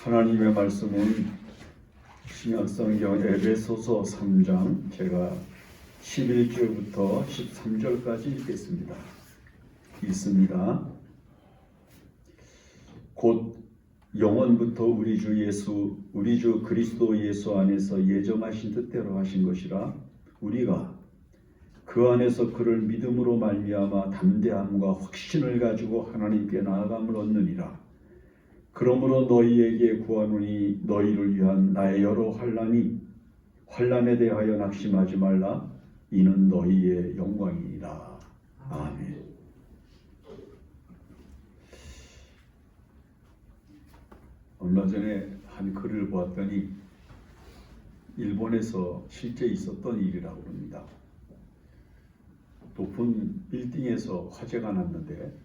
하나님의 말씀은 신약성경 에베소서 3장 제가 11절부터 13절까지 읽겠습니다. 읽습니다. 곧 영원부터 우리 주 그리스도 예수 안에서 예정하신 뜻대로 하신 것이라 우리가 그 안에서 그를 믿음으로 말미암아 담대함과 확신을 가지고 하나님께 나아감을 얻느니라. 그러므로 너희에게 구하노니 너희를 위한 나의 여러 환난에 대하여 낙심하지 말라. 이는 너희의 영광이니라. 아멘. 얼마 전에 한 글을 보았더니 일본에서 실제 있었던 일이라고 합니다. 높은 빌딩에서 화재가 났는데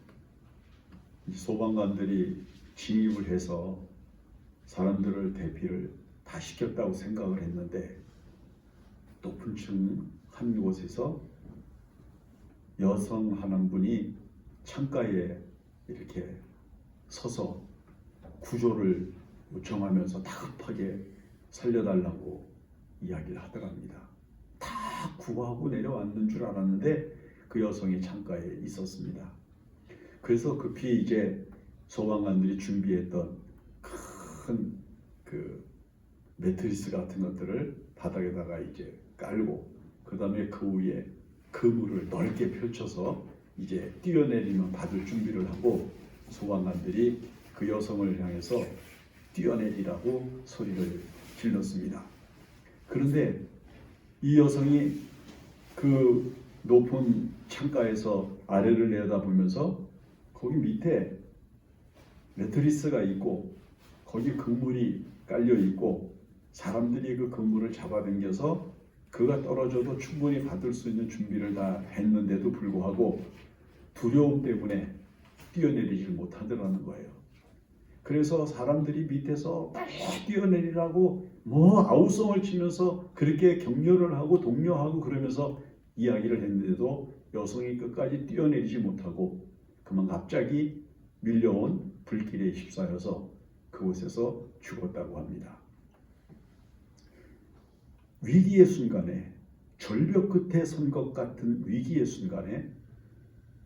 소방관들이 진입을 해서 사람들을 대피를 다 시켰다고 생각을 했는데 높은 층 한 곳에서 여성 한 분이 창가에 이렇게 서서 구조를 요청하면서 다급하게 살려달라고 이야기를 하더랍니다. 다 구하고 내려왔는 줄 알았는데 그 여성이 창가에 있었습니다. 그래서 급히 이제 소방관들이 준비했던 큰 그 매트리스 같은 것들을 바닥에다가 이제 깔고 그 다음에 그 위에 그물을 넓게 펼쳐서 이제 뛰어내리면 받을 준비를 하고 소방관들이 그 여성을 향해서 뛰어내리라고 소리를 질렀습니다. 그런데 이 여성이 그 높은 창가에서 아래를 내다보면서 거기 밑에 매트리스가 있고 거기 그물이 깔려 있고 사람들이 그 그물을 잡아당겨서 그가 떨어져도 충분히 받을 수 있는 준비를 다 했는데도 불구하고 두려움 때문에 뛰어내리질 못하더라는 거예요. 그래서 사람들이 밑에서 빨리 뛰어내리라고 아우성을 치면서 그렇게 격려를 하고 독려하고 그러면서 이야기를 했는데도 여성이 끝까지 뛰어내리지 못하고 그만 갑자기 밀려온 불길에 휩싸여서 그곳에서 죽었다고 합니다. 위기의 순간에 절벽 끝에 선 것 같은 위기의 순간에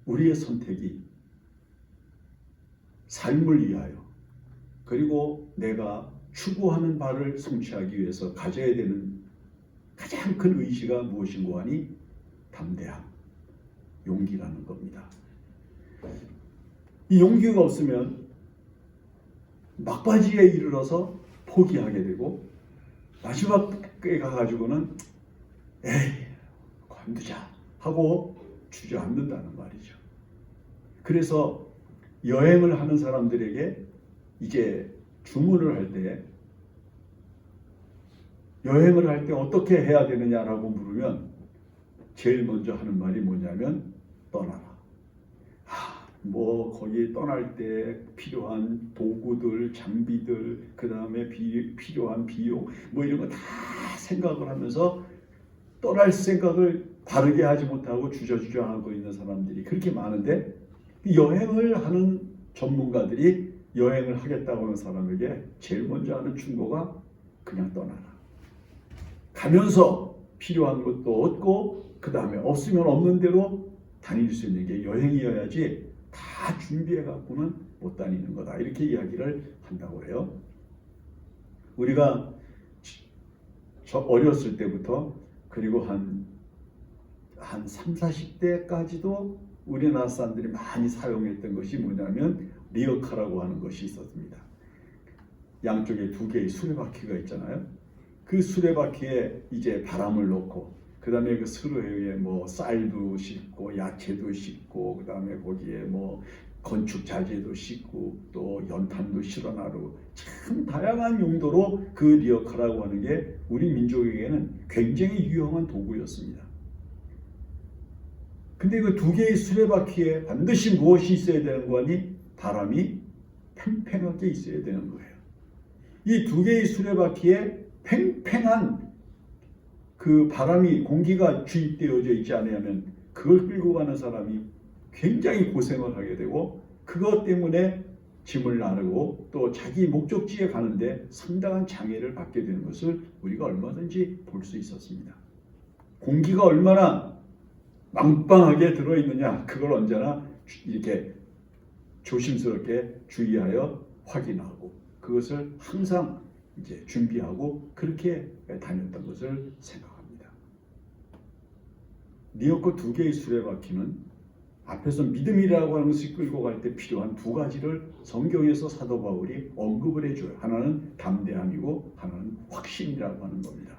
우리의 선택이 삶을 위하여 그리고 내가 추구하는 바를 성취하기 위해서 가져야 되는 가장 큰 의지가 무엇인고 하니 담대함, 용기라는 겁니다. 이 용기가 없으면 막바지에 이르러서 포기하게 되고 마지막에 가가지고는 에이 관두자 하고 주저앉는다는 말이죠. 그래서 여행을 하는 사람들에게 이제 주문을 할 때 여행을 할 때 어떻게 해야 되느냐라고 물으면 제일 먼저 하는 말이 뭐냐면 떠나라. 거기 떠날 때 필요한 도구들, 장비들, 그 다음에 필요한 비용, 이런 거 다 생각을 하면서 떠날 생각을 바르게 하지 못하고 주저주저하고 있는 사람들이 그렇게 많은데 여행을 하는 전문가들이 여행을 하겠다고 하는 사람에게 제일 먼저 하는 충고가 그냥 떠나라. 가면서 필요한 것도 얻고 그 다음에 없으면 없는 대로 다닐 수 있는 게 여행이어야지 다 준비해 갖고는 못 다니는 거다. 이렇게 이야기를 한다고 해요. 우리가 어렸을 때부터 그리고 한 3, 40대까지도 우리나라 사람들이 많이 사용했던 것이 뭐냐면 리어카라고 하는 것이 있었습니다. 양쪽에 두 개의 수레바퀴가 있잖아요. 그 수레바퀴에 이제 바람을 넣고 그 다음에 그 수레에 쌀도 싣고 야채도 싣고 그 다음에 거기에 건축 자재도 싣고 또 연탄도 실어나르고 참 다양한 용도로 그 리어카라고 하는 게 우리 민족에게는 굉장히 유용한 도구였습니다. 근데 그 두 개의 수레바퀴에 반드시 무엇이 있어야 되는 거니? 바람이 팽팽하게 있어야 되는 거예요. 이 두 개의 수레바퀴에 팽팽한 그 바람이 공기가 주입되어져 있지 않으면 그걸 끌고 가는 사람이 굉장히 고생을 하게 되고 그것 때문에 짐을 나르고 또 자기 목적지에 가는데 상당한 장애를 받게 되는 것을 우리가 얼마든지 볼 수 있었습니다. 공기가 얼마나 빵빵하게 들어있느냐, 그걸 언제나 이렇게 조심스럽게 주의하여 확인하고 그것을 항상 이제 준비하고 그렇게 다녔던 것을 생각합니다. 리어커 두 개의 수레바퀴는 앞에서 믿음이라고 하는 것을 끌고 갈 때 필요한 두 가지를 성경에서 사도 바울이 언급을 해줘요. 하나는 담대함이고 하나는 확신이라고 하는 겁니다.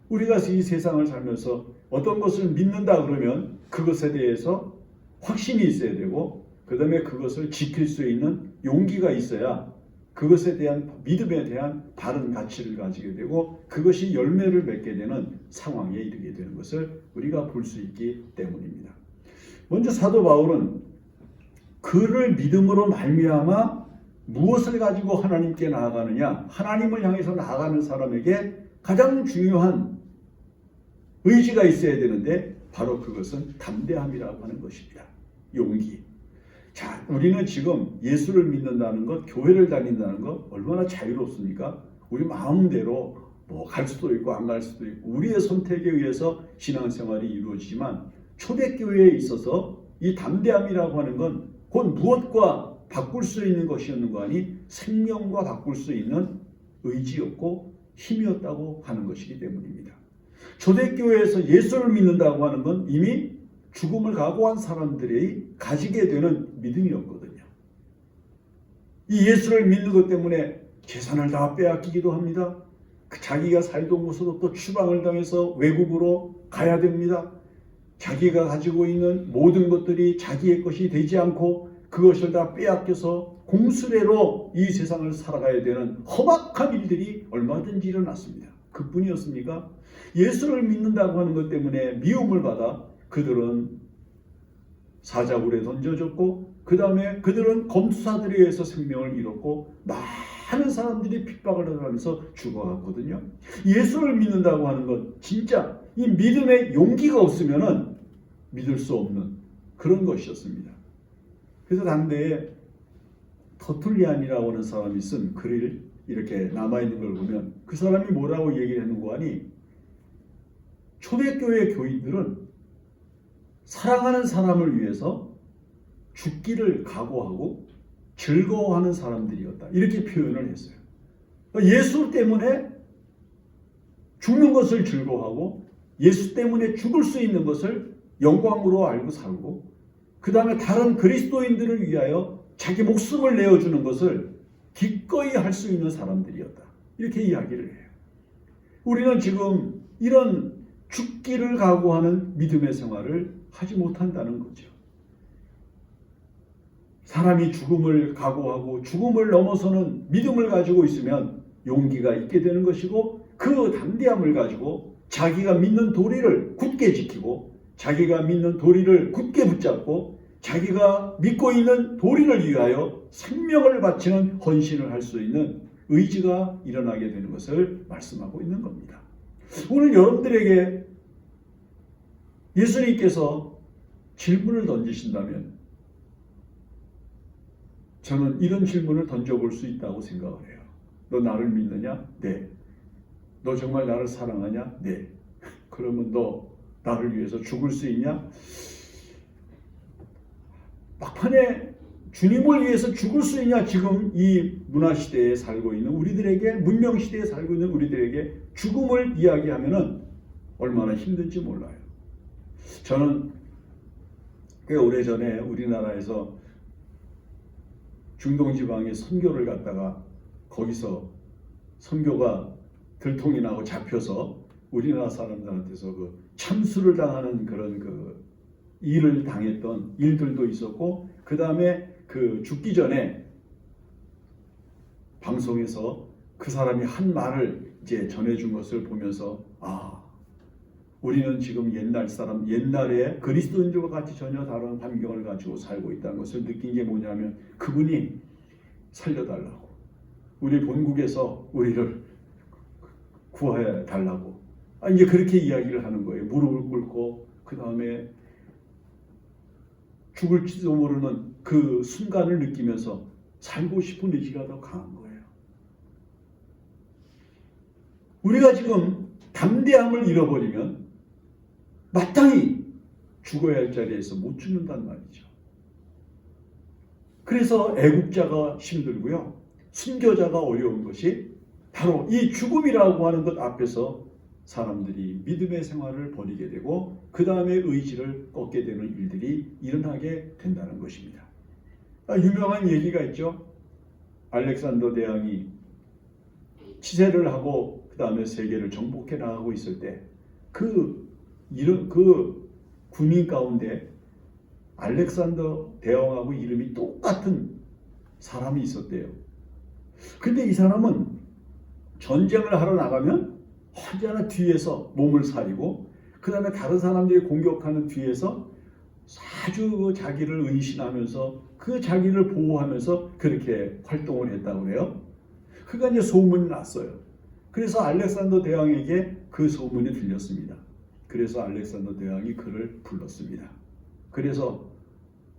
우리가 이 세상을 살면서 어떤 것을 믿는다 그러면 그것에 대해서 확신이 있어야 되고 그 다음에 그것을 지킬 수 있는 용기가 있어야 그것에 대한 믿음에 대한 바른 가치를 가지게 되고 그것이 열매를 맺게 되는 상황에 이르게 되는 것을 우리가 볼 수 있기 때문입니다. 먼저 사도 바울은 그를 믿음으로 말미암아 무엇을 가지고 하나님께 나아가느냐, 하나님을 향해서 나아가는 사람에게 가장 중요한 의지가 있어야 되는데 바로 그것은 담대함이라고 하는 것입니다. 용기. 자, 우리는 지금 예수를 믿는다는 것, 교회를 다닌다는 것 얼마나 자유롭습니까? 우리 마음대로 뭐 갈 수도 있고 안 갈 수도 있고 우리의 선택에 의해서 신앙생활이 이루어지지만 초대교회에 있어서 이 담대함이라고 하는 건 곧 무엇과 바꿀 수 있는 것이었는 거 아니 생명과 바꿀 수 있는 의지였고 힘이었다고 하는 것이기 때문입니다. 초대교회에서 예수를 믿는다고 하는 건 이미 죽음을 각오한 사람들이 가지게 되는 믿음이었거든요. 이 예수를 믿는 것 때문에 재산을 다 빼앗기기도 합니다. 자기가 살던 곳으로 또 추방을 당해서 외국으로 가야 됩니다. 자기가 가지고 있는 모든 것들이 자기의 것이 되지 않고 그것을 다 빼앗겨서 공수레로 이 세상을 살아가야 되는 험악한 일들이 얼마든지 일어났습니다. 그뿐이었습니까? 예수를 믿는다고 하는 것 때문에 미움을 받아 그들은 사자굴에 던져졌고 그 다음에 그들은 검투사들에 의해서 생명을 잃었고 많은 사람들이 핍박을 당하면서 죽어갔거든요. 예수를 믿는다고 하는 것 진짜 이 믿음의 용기가 없으면은 믿을 수 없는 그런 것이었습니다. 그래서 당대에 터툴리안이라고 하는 사람이 쓴 글을 이렇게 남아있는 걸 보면 그 사람이 뭐라고 얘기를 했는고 하니 초대교회 교인들은 사랑하는 사람을 위해서 죽기를 각오하고 즐거워하는 사람들이었다. 이렇게 표현을 했어요. 예수 때문에 죽는 것을 즐거워하고 예수 때문에 죽을 수 있는 것을 영광으로 알고 살고 그 다음에 다른 그리스도인들을 위하여 자기 목숨을 내어주는 것을 기꺼이 할 수 있는 사람들이었다. 이렇게 이야기를 해요. 우리는 지금 이런 죽기를 각오하는 믿음의 생활을 하지 못한다는 거죠. 사람이 죽음을 각오하고 죽음을 넘어서는 믿음을 가지고 있으면 용기가 있게 되는 것이고 그 담대함을 가지고 자기가 믿는 도리를 굳게 지키고 자기가 믿는 도리를 굳게 붙잡고 자기가 믿고 있는 도리를 위하여 생명을 바치는 헌신을 할 수 있는 의지가 일어나게 되는 것을 말씀하고 있는 겁니다. 오늘 여러분들에게 예수님께서 질문을 던지신다면 저는 이런 질문을 던져볼 수 있다고 생각을 해요. 너 나를 믿느냐? 네. 너 정말 나를 사랑하냐? 네. 그러면 너 나를 위해서 죽을 수 있냐? 막판에 주님을 위해서 죽을 수 있냐? 지금 이 문화시대에 살고 있는 우리들에게, 문명시대에 살고 있는 우리들에게 죽음을 이야기하면 얼마나 힘든지 몰라요. 저는 꽤 오래전에 우리나라에서 중동지방에 선교를 갔다가 거기서 선교가 들통이 나고 잡혀서 우리나라 사람들한테서 그 참수를 당하는 그런 그 일을 당했던 일들도 있었고 그 다음에 그 죽기 전에 방송에서 그 사람이 한 말을 이제 전해준 것을 보면서 우리는 지금 옛날 사람, 옛날에 그리스도인들과 같이 전혀 다른 환경을 가지고 살고 있다는 것을 느낀 게 뭐냐면 그분이 살려달라고 우리 본국에서 우리를 구해 달라고 이제 그렇게 이야기를 하는 거예요. 무릎을 꿇고 그 다음에 죽을지도 모르는 그 순간을 느끼면서 살고 싶은 의지가 더 강한 거예요. 우리가 지금 담대함을 잃어버리면 마땅히 죽어야 할 자리에서 못 죽는단 말이죠. 그래서 애국자가 힘들고요. 순교자가 어려운 것이 바로 이 죽음이라고 하는 것 앞에서 사람들이 믿음의 생활을 버리게 되고 그 다음에 의지를 꺾게 되는 일들이 일어나게 된다는 것입니다. 유명한 얘기가 있죠. 알렉산더 대왕이 치세를 하고 그 다음에 세계를 정복해 나가고 있을 때 그 군인 가운데 알렉산더 대왕하고 이름이 똑같은 사람이 있었대요. 근데 이 사람은 전쟁을 하러 나가면 언제나 뒤에서 몸을 사리고 그 다음에 다른 사람들이 공격하는 뒤에서 아주 자기를 은신하면서 그 자기를 보호하면서 그렇게 활동을 했다고 해요. 그가 이제 소문이 났어요. 그래서 알렉산더 대왕에게 그 소문이 들렸습니다. 그래서 알렉산더 대왕이 그를 불렀습니다. 그래서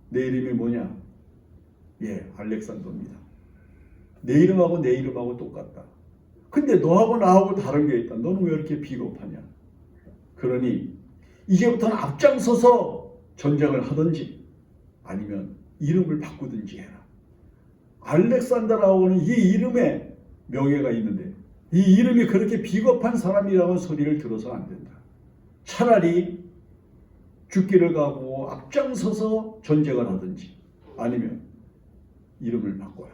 내 이름이 뭐냐? 예, 알렉산더입니다. 내 이름하고 똑같다. 근데 너하고 나하고 다른 게 있다. 너는 왜 이렇게 비겁하냐? 그러니 이제부터는 앞장서서 전쟁을 하든지 아니면 이름을 바꾸든지 해라. 알렉산더라고는 이 이름에 명예가 있는데 이 이름이 그렇게 비겁한 사람이라는 소리를 들어서 안 된다. 차라리 죽기를 각오하고 앞장서서 전쟁을 하든지 아니면 이름을 바꿔라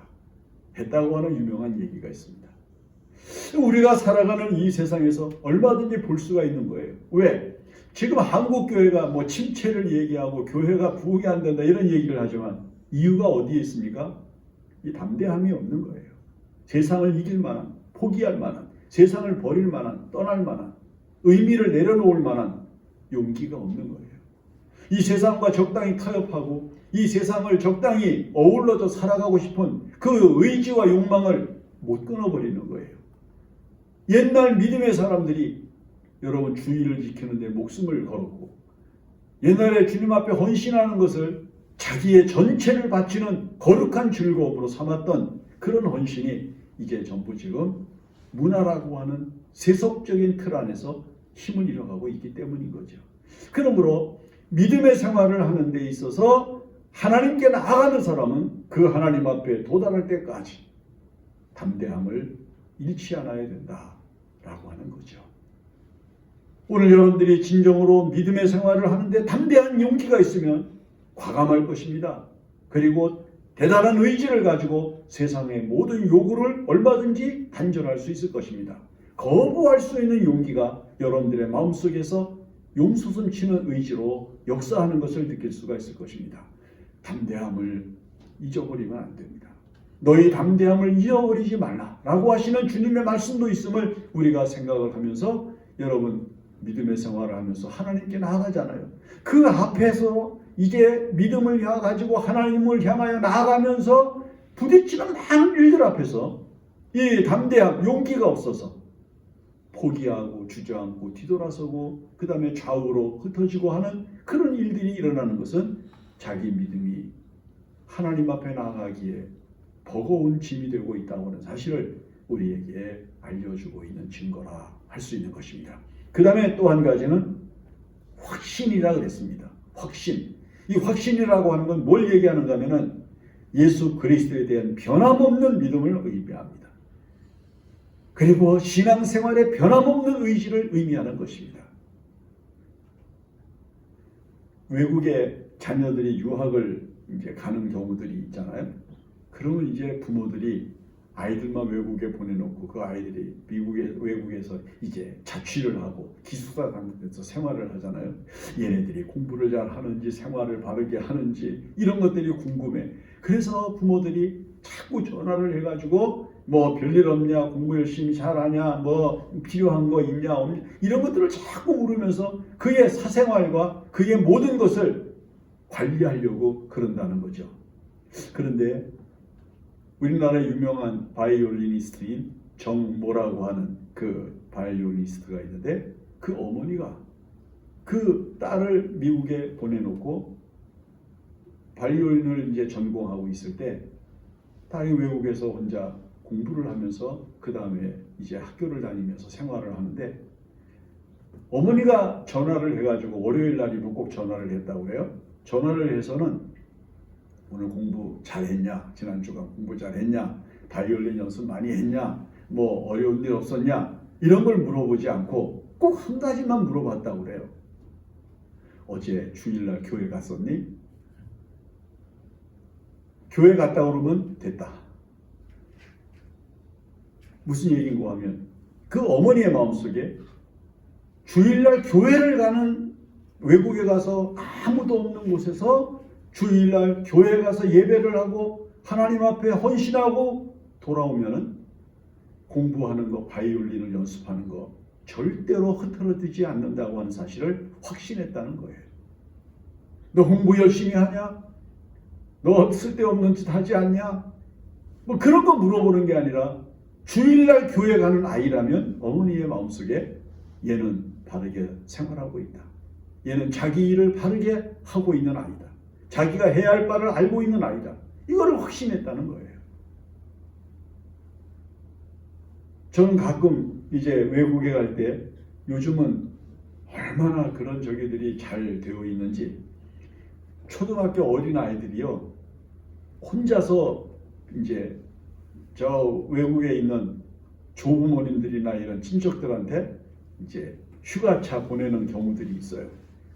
했다고 하는 유명한 얘기가 있습니다. 우리가 살아가는 이 세상에서 얼마든지 볼 수가 있는 거예요. 왜? 지금 한국 교회가 뭐 침체를 얘기하고 교회가 부흥이 안 된다 이런 얘기를 하지만 이유가 어디에 있습니까? 이 담대함이 없는 거예요. 세상을 이길 만한, 포기할 만한, 세상을 버릴 만한, 떠날 만한, 의미를 내려놓을 만한 용기가 없는 거예요. 이 세상과 적당히 타협하고 이 세상을 적당히 어울러져 살아가고 싶은 그 의지와 욕망을 못 끊어버리는 거예요. 옛날 믿음의 사람들이 여러분 주의를 지키는데 목숨을 걸었고 옛날에 주님 앞에 헌신하는 것을 자기의 전체를 바치는 거룩한 즐거움으로 삼았던 그런 헌신이 이제 전부 지금 문화라고 하는 세속적인 틀 안에서 힘을 잃어가고 있기 때문인 거죠. 그러므로 믿음의 생활을 하는 데 있어서 하나님께 나아가는 사람은 그 하나님 앞에 도달할 때까지 담대함을 잃지 않아야 된다라고 하는 거죠. 오늘 여러분들이 진정으로 믿음의 생활을 하는데 담대한 용기가 있으면 과감할 것입니다. 그리고 대단한 의지를 가지고 세상의 모든 요구를 얼마든지 단절할 수 있을 것입니다. 거부할 수 있는 용기가 여러분들의 마음속에서 용솟음치는 의지로 역사하는 것을 느낄 수가 있을 것입니다. 담대함을 잊어버리면 안 됩니다. 너희 담대함을 잃어버리지 말라라고 하시는 주님의 말씀도 있음을 우리가 생각을 하면서 여러분 믿음의 생활을 하면서 하나님께 나아가잖아요. 그 앞에서 이제 믿음을 가지고 하나님을 향하여 나아가면서 부딪히는 많은 일들 앞에서 이 담대함, 용기가 없어서 포기하고 주저앉고 뒤돌아서고 그 다음에 좌우로 흩어지고 하는 그런 일들이 일어나는 것은 자기 믿음이 하나님 앞에 나아가기에 버거운 짐이 되고 있다고 하는 사실을 우리에게 알려주고 있는 증거라 할 수 있는 것입니다. 그 다음에 또 한 가지는 확신이라 그랬습니다. 확신. 이 확신이라고 하는 건 뭘 얘기하는가 하면은 예수 그리스도에 대한 변함없는 믿음을 의미합니다. 그리고 신앙생활의 변함없는 의지를 의미하는 것입니다. 외국에 자녀들이 유학을 이제 가는 경우들이 있잖아요. 그러면 이제 부모들이 아이들만 외국에 보내놓고 그 아이들이 외국에서 이제 자취를 하고 기숙사 같은 데서 생활을 하잖아요. 얘네들이 공부를 잘 하는지 생활을 바르게 하는지 이런 것들이 궁금해. 그래서 부모들이 자꾸 전화를 해가지고 뭐 별일 없냐, 공부 열심히 잘하냐, 뭐 필요한 거 있냐 없냐 이런 것들을 자꾸 물으면서 그의 사생활과 그의 모든 것을 관리하려고 그런다는 거죠. 그런데 우리나라의 유명한 바이올리니스트인 정모라고 하는 그 바이올리니스트가 있는데 그 어머니가 그 딸을 미국에 보내놓고 바이올린을 이제 전공하고 있을 때 딸이 외국에서 혼자 공부를 하면서 그 다음에 이제 학교를 다니면서 생활을 하는데 어머니가 전화를 해가지고 월요일 날이면 꼭 전화를 했다고 해요. 전화를 해서는 오늘 공부 잘했냐? 지난주간 공부 잘했냐? 바이올린 연습 많이 했냐? 뭐 어려운 일 없었냐? 이런 걸 물어보지 않고 꼭 한 가지만 물어봤다고 그래요. 어제 주일날 교회 갔었니? 교회 갔다 오면 됐다. 무슨 얘기인가 하면 그 어머니의 마음속에 주일날 교회를 가는 외국에 가서 아무도 없는 곳에서 주일날 교회 가서 예배를 하고 하나님 앞에 헌신하고 돌아오면은 공부하는 거, 바이올린을 연습하는 거 절대로 흐트러지지 않는다고 하는 사실을 확신했다는 거예요. 너 공부 열심히 하냐? 너 쓸데없는 짓 하지 않냐? 뭐 그런 거 물어보는 게 아니라 주일날 교회 가는 아이라면 어머니의 마음속에 얘는 바르게 생활하고 있다. 얘는 자기 일을 바르게 하고 있는 아이다. 자기가 해야 할 바를 알고 있는 아이다. 이거를 확신했다는 거예요. 저는 가끔 이제 외국에 갈 때 요즘은 얼마나 그런 저기들이 잘 되어 있는지 초등학교 어린 아이들이요 혼자서 이제 저 외국에 있는 조부모님들이나 이런 친척들한테 이제 휴가차 보내는 경우들이 있어요.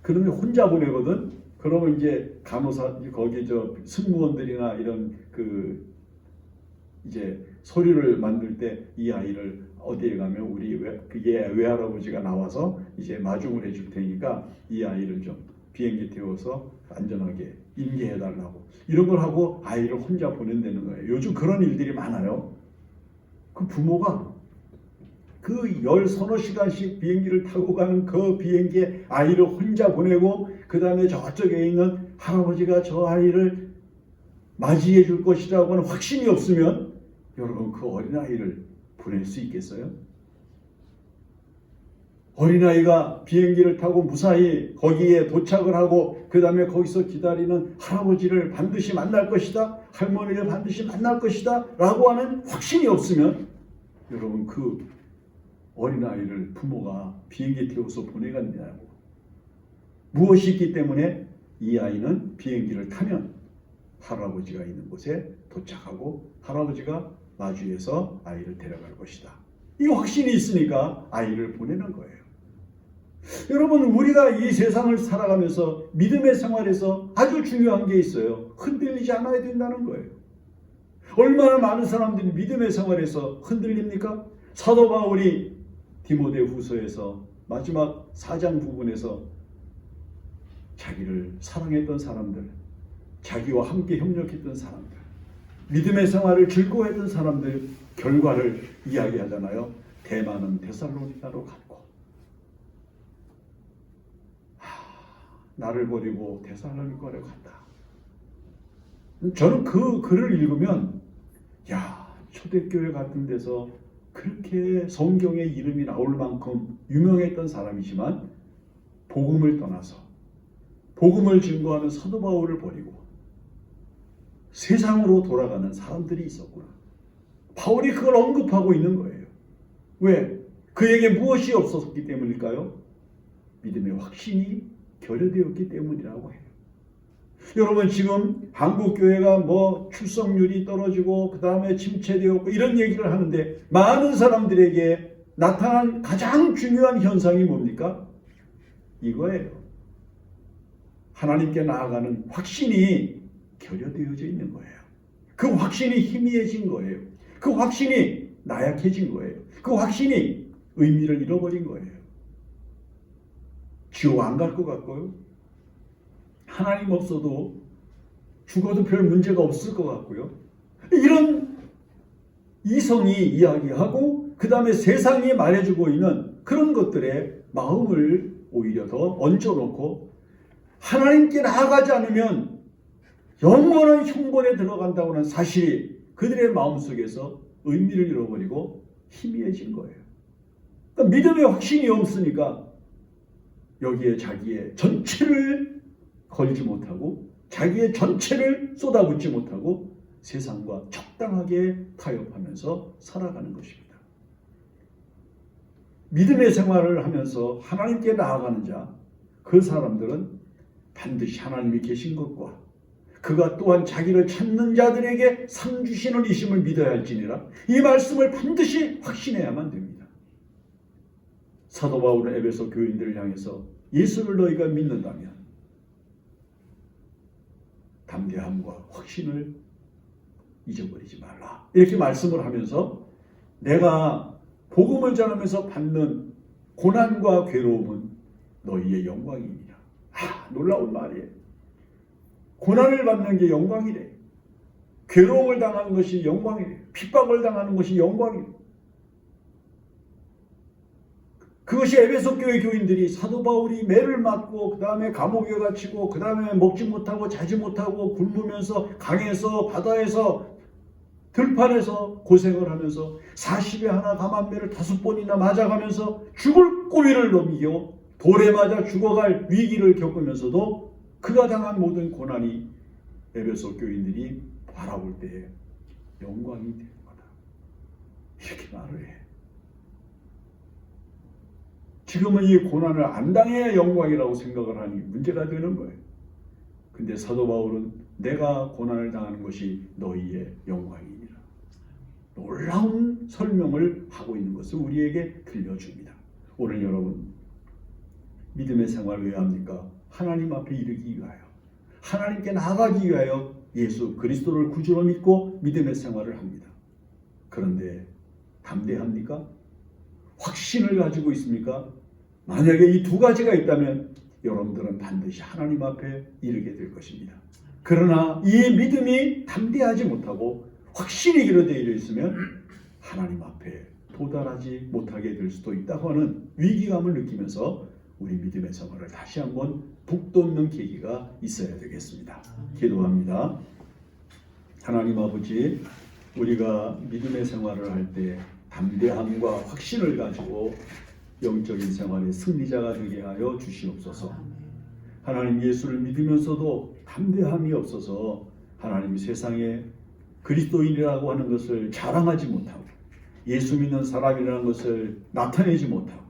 그러면 혼자 보내거든. 그러면 이제 간호사 거기 저 승무원들이나 이런 그 이제 서류를 만들 때 이 아이를 어디에 가면 우리 외할아버지가 나와서 이제 마중을 해줄 테니까 이 아이를 좀 비행기 태워서 안전하게 인계해달라고 이런 걸 하고 아이를 혼자 보낸다는 거예요. 요즘 그런 일들이 많아요. 그 부모가 그 열 서너 시간씩 비행기를 타고 가는 그 비행기에 아이를 혼자 보내고 그 다음에 저쪽에 있는 할아버지가 저 아이를 맞이해 줄 것이라고 하는 확신이 없으면 여러분 그 어린아이를 보낼 수 있겠어요? 어린아이가 비행기를 타고 무사히 거기에 도착을 하고 그 다음에 거기서 기다리는 할아버지를 반드시 만날 것이다. 할머니를 반드시 만날 것이다. 라고 하는 확신이 없으면 여러분 그 어린아이를 부모가 비행기 태워서 보내겠냐고. 무엇이 있기 때문에 이 아이는 비행기를 타면 할아버지가 있는 곳에 도착하고 할아버지가 마주해서 아이를 데려갈 것이다. 이 확신이 있으니까 아이를 보내는 거예요. 여러분 우리가 이 세상을 살아가면서 믿음의 생활에서 아주 중요한 게 있어요. 흔들리지 않아야 된다는 거예요. 얼마나 많은 사람들이 믿음의 생활에서 흔들립니까? 사도 바울이 디모데후서에서 마지막 4장 부분에서 자기를 사랑했던 사람들, 자기와 함께 협력했던 사람들, 믿음의 생활을 즐거워했던 사람들 결과를 이야기하잖아요. 대마는 데살로니가로 갔고 나를 버리고 데살로니가로 갔다. 저는 그 글을 읽으면 야 초대교회 같은 데서 그렇게 성경에 이름이 나올 만큼 유명했던 사람이지만 복음을 떠나서 복음을 증거하는 사도 바울을 버리고 세상으로 돌아가는 사람들이 있었구나. 바울이 그걸 언급하고 있는 거예요. 왜? 그에게 무엇이 없었기 때문일까요? 믿음의 확신이 결여되었기 때문이라고 해요. 여러분 지금 한국교회가 뭐 출석률이 떨어지고 그 다음에 침체되었고 이런 얘기를 하는데 많은 사람들에게 나타난 가장 중요한 현상이 뭡니까? 이거예요. 하나님께 나아가는 확신이 결여되어져 있는 거예요. 그 확신이 희미해진 거예요. 그 확신이 나약해진 거예요. 그 확신이 의미를 잃어버린 거예요. 지옥 안 갈 것 같고요. 하나님 없어도 죽어도 별 문제가 없을 것 같고요. 이런 이성이 이야기하고 그 다음에 세상이 말해주고 있는 그런 것들에 마음을 오히려 더 얹어놓고 하나님께 나아가지 않으면 영원한 형벌에 들어간다고 하는 사실이 그들의 마음속에서 의미를 잃어버리고 희미해진 거예요. 그러니까 믿음의 확신이 없으니까 여기에 자기의 전체를 걸지 못하고 자기의 전체를 쏟아붓지 못하고 세상과 적당하게 타협하면서 살아가는 것입니다. 믿음의 생활을 하면서 하나님께 나아가는 자, 그 사람들은 반드시 하나님이 계신 것과 그가 또한 자기를 찾는 자들에게 상 주시는 이심을 믿어야 할지니라, 이 말씀을 반드시 확신해야만 됩니다. 사도 바울은 에베소 교인들을 향해서 예수를 너희가 믿는다면 담대함과 확신을 잊어버리지 말라, 이렇게 말씀을 하면서 내가 복음을 전하면서 받는 고난과 괴로움은 너희의 영광이니라. 놀라운 말이에요. 고난을 받는 게 영광이래. 괴로움을 당하는 것이 영광이래. 핍박을 당하는 것이 영광이래. 그것이 에베소 교회 교인들이 사도 바울이 매를 맞고 그 다음에 감옥에 갇히고 그 다음에 먹지 못하고 자지 못하고 굶으면서 강에서 바다에서 들판에서 고생을 하면서 40에 하나 감한매를 5번이나 맞아가면서 죽을 고비를 넘기고 돌에 맞아 죽어갈 위기를 겪으면서도 그가 당한 모든 고난이 에베소 교인들이 바라볼 때에 영광이 되는 거다, 이렇게 말을 해. 지금은 이 고난을 안 당해야 영광이라고 생각을 하니 문제가 되는 거예요. 근데 사도 바울은 내가 고난을 당하는 것이 너희의 영광이니라, 놀라운 설명을 하고 있는 것을 우리에게 들려줍니다. 오늘 여러분, 믿음의 생활을 왜 합니까? 하나님 앞에 이르기 위하여, 하나님께 나아가기 위하여 예수 그리스도를 구주로 믿고 믿음의 생활을 합니다. 그런데 담대합니까? 확신을 가지고 있습니까? 만약에 이 두 가지가 있다면 여러분들은 반드시 하나님 앞에 이르게 될 것입니다. 그러나 이 믿음이 담대하지 못하고 확신이 기로되어 있으면 하나님 앞에 도달하지 못하게 될 수도 있다고 하는 위기감을 느끼면서 우리 믿음의 생활을 다시 한번 북돋는 계기가 있어야 되겠습니다. 기도합니다. 하나님 아버지, 우리가 믿음의 생활을 할 때 담대함과 확신을 가지고 영적인 생활의 승리자가 되게 하여 주시옵소서. 하나님, 예수를 믿으면서도 담대함이 없어서 하나님 세상에 그리스도인이라고 하는 것을 자랑하지 못하고 예수 믿는 사람이라는 것을 나타내지 못하고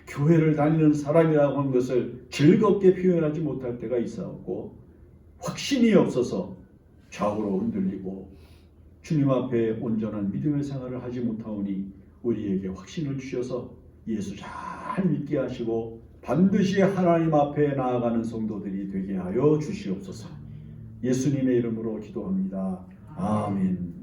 교회를 다니는 사람이라고 하는 것을 즐겁게 표현하지 못할 때가 있었고, 확신이 없어서 좌우로 흔들리고 주님 앞에 온전한 믿음의 생활을 하지 못하오니 우리에게 확신을 주셔서 예수 잘 믿게 하시고 반드시 하나님 앞에 나아가는 성도들이 되게 하여 주시옵소서. 예수님의 이름으로 기도합니다. 아멘.